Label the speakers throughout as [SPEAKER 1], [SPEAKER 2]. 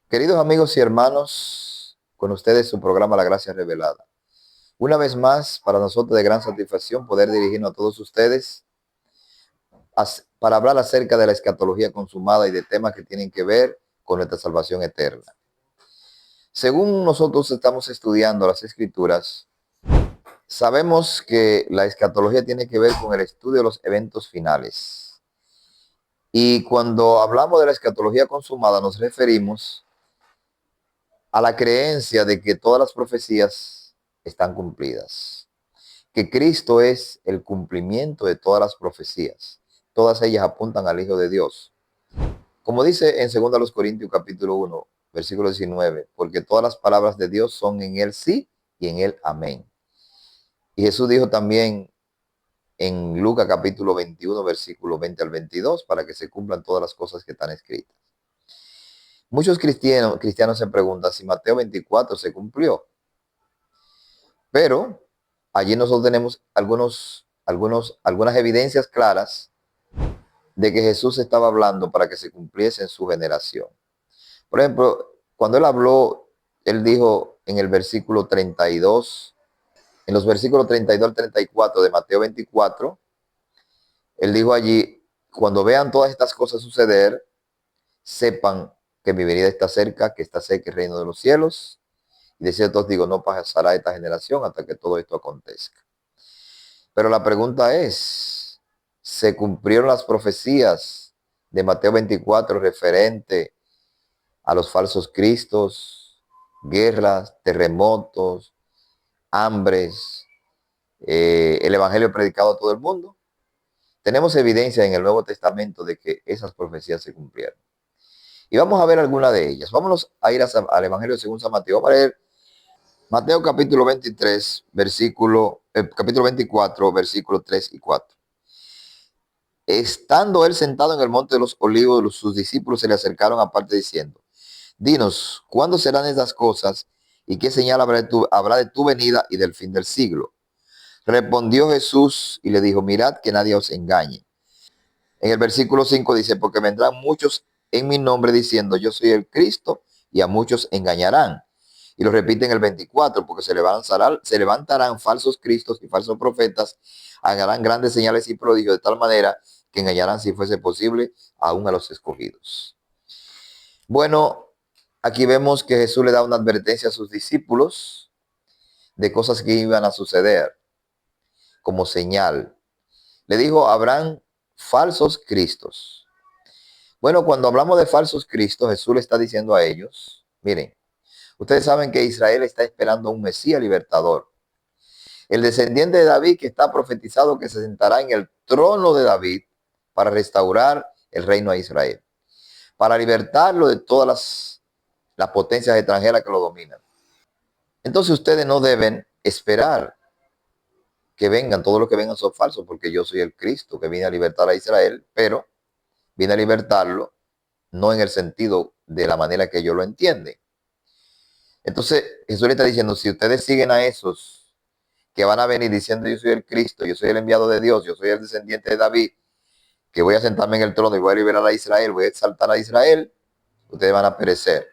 [SPEAKER 1] Queridos amigos y hermanos, con ustedes su programa La Gracia Revelada. Una vez más, para nosotros de gran satisfacción poder dirigirnos a todos ustedes para hablar acerca de la escatología consumada y de temas que tienen que ver con nuestra salvación eterna. Según nosotros estamos estudiando las Escrituras, sabemos que la escatología tiene que ver con el estudio de los eventos finales. Y cuando hablamos de la escatología consumada nos referimos a la creencia de que todas las profecías están cumplidas, que Cristo es el cumplimiento de todas las profecías. Todas ellas apuntan al Hijo de Dios. Como dice en 2 Corintios capítulo 1, versículo 19, porque todas las palabras de Dios son en él sí y en él amén. Y Jesús dijo también en Lucas capítulo 21, versículo 20 al 22, para que se cumplan todas las cosas que están escritas. Muchos cristianos se preguntan si Mateo 24 se cumplió. Pero allí nosotros tenemos algunas evidencias claras de que Jesús estaba hablando para que se cumpliese en su generación. Por ejemplo, cuando él habló, él dijo en el versículo 32, en los versículos 32 al 34 de Mateo 24, él dijo allí: cuando vean todas estas cosas suceder, sepan que mi venida está cerca, que está cerca el reino de los cielos. Y de cierto os digo, no pasará esta generación hasta que todo esto acontezca. Pero la pregunta es, ¿se cumplieron las profecías de Mateo 24 referente a los falsos cristos, guerras, terremotos, hambres, el evangelio predicado a todo el mundo? Tenemos evidencia en el Nuevo Testamento de que esas profecías se cumplieron. Y vamos a ver alguna de ellas. Vámonos a ir al evangelio según San Mateo. Vamos a leer Mateo capítulo 23, capítulo 24, versículos 3 y 4. Estando él sentado en el monte de los olivos, sus discípulos se le acercaron aparte diciendo: dinos, ¿cuándo serán estas cosas? ¿Y qué señal habrá de tu venida y del fin del siglo? Respondió Jesús y le dijo: mirad que nadie os engañe. En el versículo 5 dice: porque vendrán muchos en mi nombre diciendo, yo soy el Cristo, y a muchos engañarán. Y lo repite en el 24, porque se levantarán falsos cristos y falsos profetas, harán grandes señales y prodigios, de tal manera que engañarán, si fuese posible, aún a los escogidos. Bueno, aquí vemos que Jesús le da una advertencia a sus discípulos de cosas que iban a suceder como señal. Le dijo: habrán falsos cristos. Bueno, cuando hablamos de falsos cristos, Jesús le está diciendo a ellos: miren, ustedes saben que Israel está esperando a un Mesías libertador, el descendiente de David, que está profetizado que se sentará en el trono de David para restaurar el reino a Israel, para libertarlo de todas las potencias extranjeras que lo dominan. Entonces ustedes no deben esperar que vengan, todo lo que vengan son falsos, porque yo soy el Cristo que viene a libertar a Israel, pero viene a libertarlo no en el sentido de la manera que ellos lo entienden. Entonces Jesús le está diciendo: si ustedes siguen a esos que van a venir diciendo, yo soy el Cristo, yo soy el enviado de Dios, yo soy el descendiente de David, que voy a sentarme en el trono y voy a liberar a Israel, voy a exaltar a Israel, ustedes van a perecer.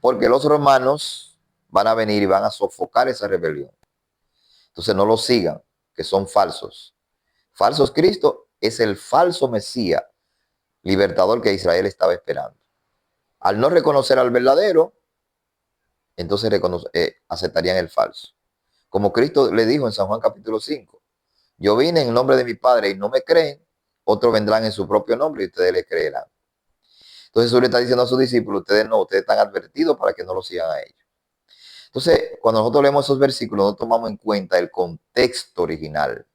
[SPEAKER 1] Porque los romanos van a venir y van a sofocar esa rebelión. Entonces no lo sigan, que son falsos. Falsos Cristo es el falso Mesías libertador que Israel estaba esperando. Al no reconocer al verdadero, entonces aceptarían el falso. Como Cristo le dijo en San Juan capítulo 5, yo vine en nombre de mi Padre y no me creen, otros vendrán en su propio nombre y ustedes le creerán. Entonces Jesús le está diciendo a sus discípulos: ustedes no, ustedes están advertidos para que no lo sigan a ellos. Entonces, cuando nosotros leemos esos versículos, no tomamos en cuenta el contexto original.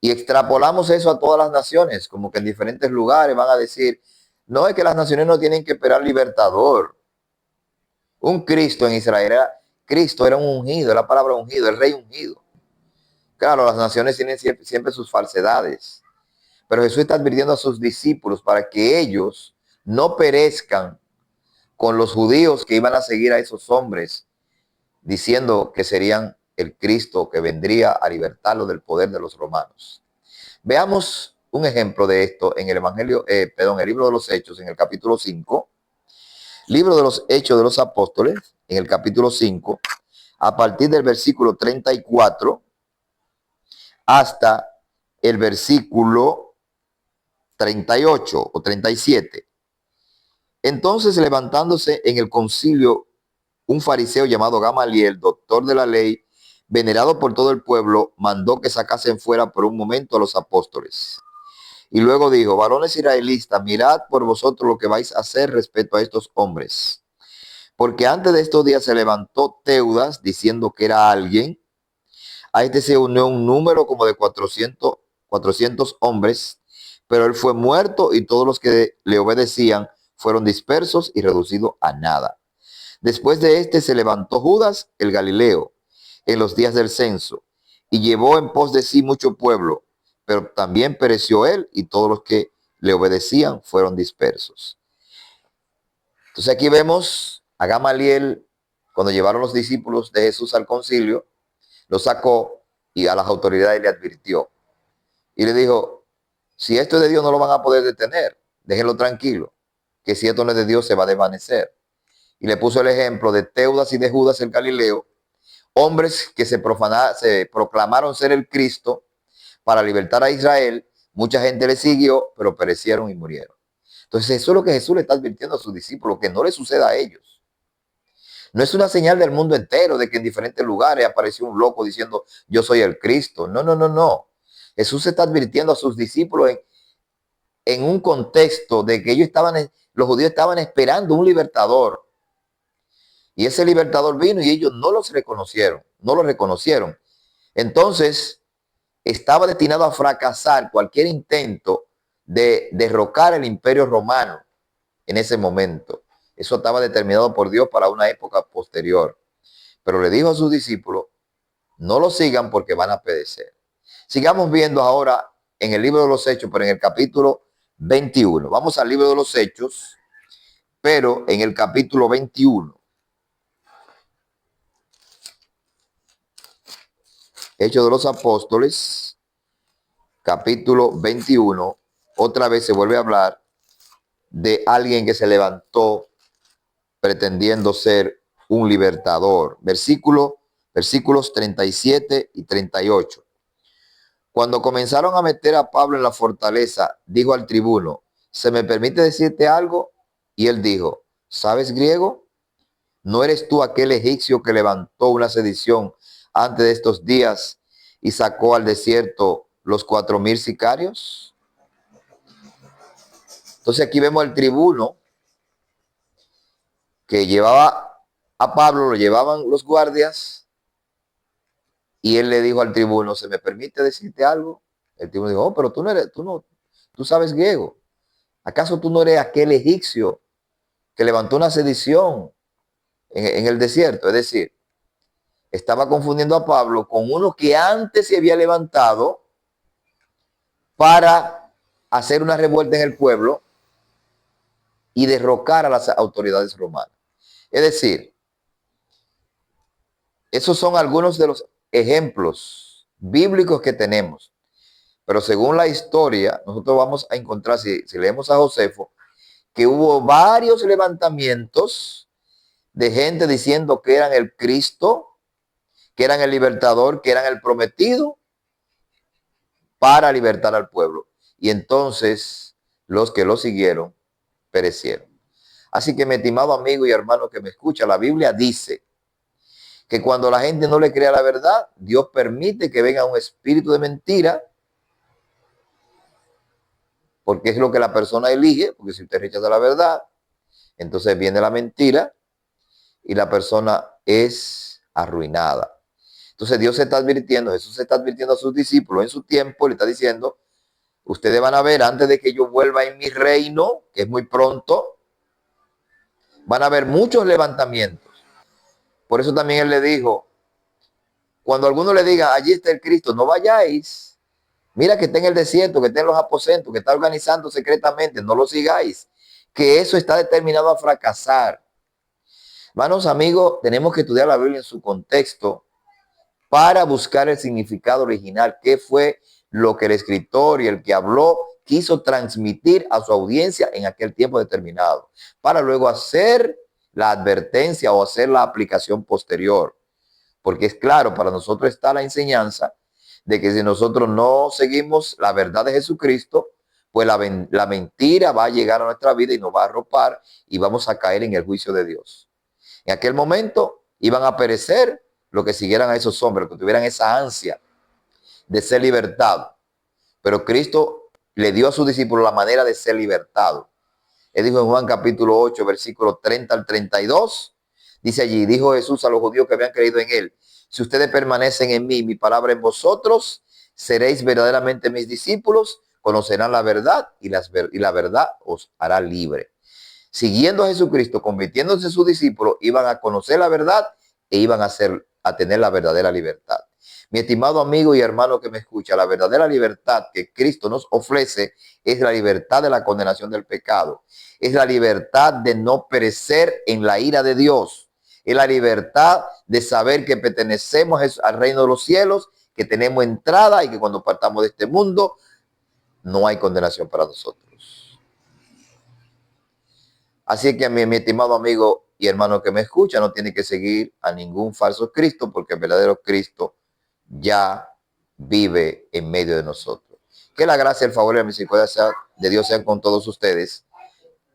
[SPEAKER 1] Y extrapolamos eso a todas las naciones, como que en diferentes lugares van a decir: no, es que las naciones no tienen que esperar libertador. Un Cristo en Israel Cristo era un ungido, la palabra ungido, el rey ungido. Claro, las naciones tienen siempre sus falsedades, pero Jesús está advirtiendo a sus discípulos para que ellos no perezcan con los judíos que iban a seguir a esos hombres, diciendo que serían el Cristo que vendría a libertarlo del poder de los romanos. Veamos un ejemplo de esto en el Evangelio, el libro de los Hechos, en el capítulo 5, libro de los Hechos de los Apóstoles, en el capítulo 5, a partir del versículo 34 hasta el versículo 38 o 37. Entonces, levantándose en el concilio un fariseo llamado Gamaliel, doctor de la ley, venerado por todo el pueblo, mandó que sacasen fuera por un momento a los apóstoles. Y luego dijo: varones israelitas, mirad por vosotros lo que vais a hacer respecto a estos hombres. Porque antes de estos días se levantó Teudas diciendo que era alguien. A este se unió un número como de 400 hombres, pero él fue muerto y todos los que le obedecían fueron dispersos y reducidos a nada. Después de este se levantó Judas el Galileo en los días del censo y llevó en pos de sí mucho pueblo, pero también pereció él y todos los que le obedecían fueron dispersos. Entonces aquí vemos a Gamaliel, cuando llevaron los discípulos de Jesús al concilio, lo sacó y a las autoridades le advirtió. Y le dijo: si esto es de Dios no lo van a poder detener, déjenlo tranquilo, que si esto no es de Dios se va a desvanecer. Y le puso el ejemplo de Teudas y de Judas el Galileo, hombres que se proclamaron ser el Cristo para libertar a Israel. Mucha gente le siguió, pero perecieron y murieron. Entonces eso es lo que Jesús le está advirtiendo a sus discípulos, que no le suceda a ellos. No es una señal del mundo entero de que en diferentes lugares apareció un loco diciendo: yo soy el Cristo. No, no, no, no. Jesús se está advirtiendo a sus discípulos en un contexto de que los judíos estaban esperando un libertador. Y ese libertador vino y ellos no lo reconocieron. Entonces, estaba destinado a fracasar cualquier intento de derrocar el imperio romano en ese momento. Eso estaba determinado por Dios para una época posterior. Pero le dijo a sus discípulos: no lo sigan porque van a perecer. Sigamos viendo ahora en el libro de los Hechos, pero en el capítulo 21. Vamos al libro de los Hechos, pero en el capítulo 21. Hechos de los Apóstoles, capítulo 21. Otra vez se vuelve a hablar de alguien que se levantó pretendiendo ser un libertador. Versículos 37 y 38. Cuando comenzaron a meter a Pablo en la fortaleza, dijo al tribuno: ¿se me permite decirte algo? Y él dijo: ¿sabes griego? ¿No eres tú aquel egipcio que levantó una sedición antes de estos días y sacó al desierto los 4,000 sicarios? Entonces aquí vemos al tribuno que llevaba a Pablo, lo llevaban los guardias, y él le dijo al tribuno: ¿se me permite decirte algo? El tribuno dijo: oh, pero tú sabes griego. ¿Acaso tú no eres aquel egipcio que levantó una sedición en el desierto? Es decir, estaba confundiendo a Pablo con uno que antes se había levantado para hacer una revuelta en el pueblo y derrocar a las autoridades romanas. Es decir, esos son algunos de los ejemplos bíblicos que tenemos. Pero según la historia, nosotros vamos a encontrar, si leemos a Josefo, que hubo varios levantamientos de gente diciendo que eran el Cristo, que eran el libertador, que eran el prometido para libertar al pueblo. Y entonces los que lo siguieron perecieron. Así que, mi estimado amigo y hermano que me escucha, la Biblia dice que cuando la gente no le crea la verdad, Dios permite que venga un espíritu de mentira, porque es lo que la persona elige, porque si usted rechaza la verdad, entonces viene la mentira y la persona es arruinada. Entonces Dios se está advirtiendo, Jesús se está advirtiendo a sus discípulos en su tiempo, le está diciendo: ustedes van a ver, antes de que yo vuelva en mi reino, que es muy pronto, van a haber muchos levantamientos. Por eso también él le dijo: cuando alguno le diga, allí está el Cristo, no vayáis. Mira que está en el desierto, que está en los aposentos, que está organizando secretamente, no lo sigáis, que eso está determinado a fracasar. Hermanos, amigos, tenemos que estudiar la Biblia en su contexto para buscar el significado original, qué fue lo que el escritor y el que habló quiso transmitir a su audiencia en aquel tiempo determinado, para luego hacer la advertencia o hacer la aplicación posterior. Porque es claro, para nosotros está la enseñanza de que si nosotros no seguimos la verdad de Jesucristo, pues la mentira va a llegar a nuestra vida y nos va a arropar y vamos a caer en el juicio de Dios. En aquel momento iban a perecer los que siguieran a esos hombres, que tuvieran esa ansia de ser libertados. Pero Cristo le dio a sus discípulos la manera de ser libertados. Él dijo en Juan capítulo 8, versículo 30 al 32, dice allí, dijo Jesús a los judíos que habían creído en él: si ustedes permanecen en mí, mi palabra en vosotros, seréis verdaderamente mis discípulos, conocerán la verdad y la verdad os hará libre. Siguiendo a Jesucristo, convirtiéndose en sus discípulos, iban a conocer la verdad e iban a tener la verdadera libertad. Mi estimado amigo y hermano que me escucha, la verdadera libertad que Cristo nos ofrece es la libertad de la condenación del pecado. Es la libertad de no perecer en la ira de Dios. Es la libertad de saber que pertenecemos al reino de los cielos, que tenemos entrada y que cuando partamos de este mundo no hay condenación para nosotros. Así que mi estimado amigo y hermano que me escucha, no tiene que seguir a ningún falso Cristo, porque el verdadero Cristo ya vive en medio de nosotros. Que la gracia, el favor y la misericordia de Dios sean con todos ustedes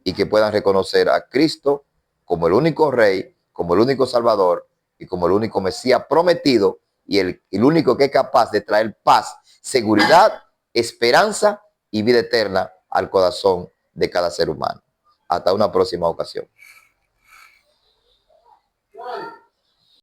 [SPEAKER 1] y que puedan reconocer a Cristo como el único Rey, como el único Salvador y como el único Mesías prometido y el único que es capaz de traer paz, seguridad, esperanza y vida eterna al corazón de cada ser humano. Hasta una próxima ocasión.